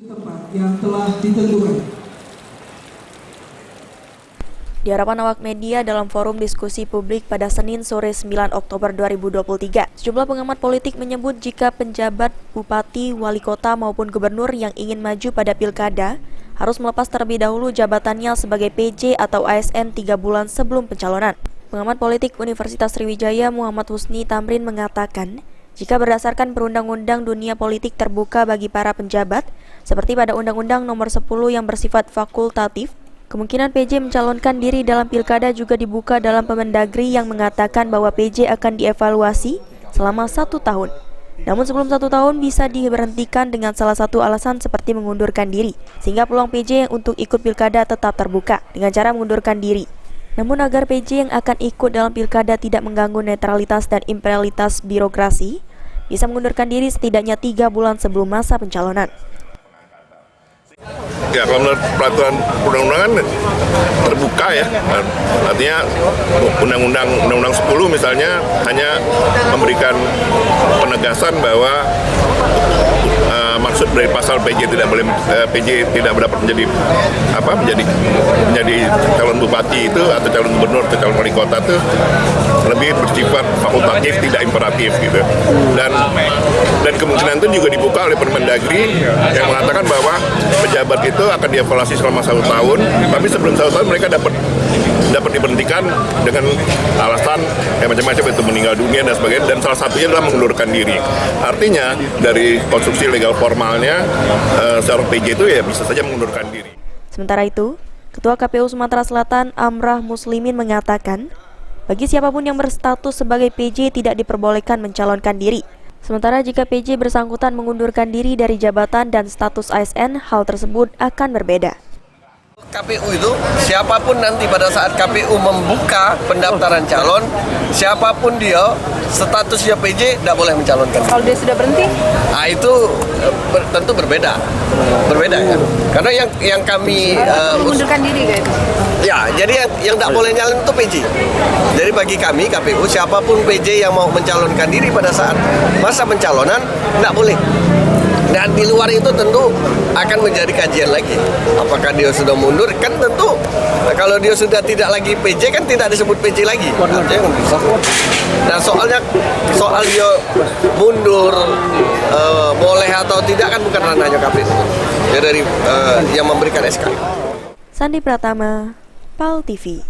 tempat yang telah ditentukan. Di hadapan awak media dalam forum diskusi publik pada Senin sore 9 Oktober 2023, sejumlah pengamat politik menyebut jika penjabat, bupati, wali kota maupun gubernur yang ingin maju pada pilkada harus melepas terlebih dahulu jabatannya sebagai PJ atau ASN 3 bulan sebelum pencalonan. Pengamat politik Universitas Sriwijaya Muhammad Husni Tamrin mengatakan, jika berdasarkan perundang-undang dunia politik terbuka bagi para penjabat, seperti pada Undang-Undang Nomor 10 yang bersifat fakultatif, kemungkinan PJ mencalonkan diri dalam pilkada juga dibuka dalam Permendagri yang mengatakan bahwa PJ akan dievaluasi selama 1 tahun. Namun sebelum 1 tahun bisa diberhentikan dengan salah satu alasan seperti mengundurkan diri, sehingga peluang PJ yang untuk ikut pilkada tetap terbuka dengan cara mengundurkan diri. Namun agar PJ yang akan ikut dalam pilkada tidak mengganggu netralitas dan imperialitas birokrasi, bisa mengundurkan diri setidaknya 3 bulan sebelum masa pencalonan. Ya, kalau menurut peraturan perundang-undangan terbuka ya, artinya Undang-Undang 10 misalnya hanya memberikan penegasan bahwa maksud dari pasal PJ tidak dapat menjadi calon bupati itu atau calon gubernur atau calon wali kota itu lebih bersifat fakultatif, tidak imperatif gitu. Dan kemungkinan itu juga dibuka oleh Permendagri yang mengatakan bahwa pejabat itu akan dievaluasi selama 1 tahun, tapi sebelum 1 tahun mereka dapat diberhentikan dengan alasan macam-macam, itu meninggal dunia dan sebagainya, dan salah satunya adalah mengundurkan diri. Artinya dari konstruksi legal formalnya seorang PJ itu ya bisa saja mengundurkan diri. Sementara itu, Ketua KPU Sumatera Selatan Amrah Muslimin mengatakan, bagi siapapun yang berstatus sebagai PJ tidak diperbolehkan mencalonkan diri. Sementara jika PJ bersangkutan mengundurkan diri dari jabatan dan status ASN, hal tersebut akan berbeda. KPU itu siapapun nanti pada saat KPU membuka pendaftaran calon, siapapun dia statusnya PJ tidak boleh mencalonkan. Kalau dia sudah berhenti? Nah itu tentu berbeda kan? Karena yang kami mengundurkan diri gitu. Ya, jadi yang tidak boleh nyalon itu PJ. Jadi bagi kami KPU siapapun PJ yang mau mencalonkan diri pada saat masa pencalonan tidak boleh. Dan di luar itu tentu akan menjadi kajian lagi. Apakah dia sudah mundur? Kan tentu kalau dia sudah tidak lagi PJ kan tidak disebut PJ lagi. Nah soal dia mundur boleh atau tidak kan bukan ranahnya KPU. Ya dari yang memberikan SK. Sandi Pratama, PAL TV.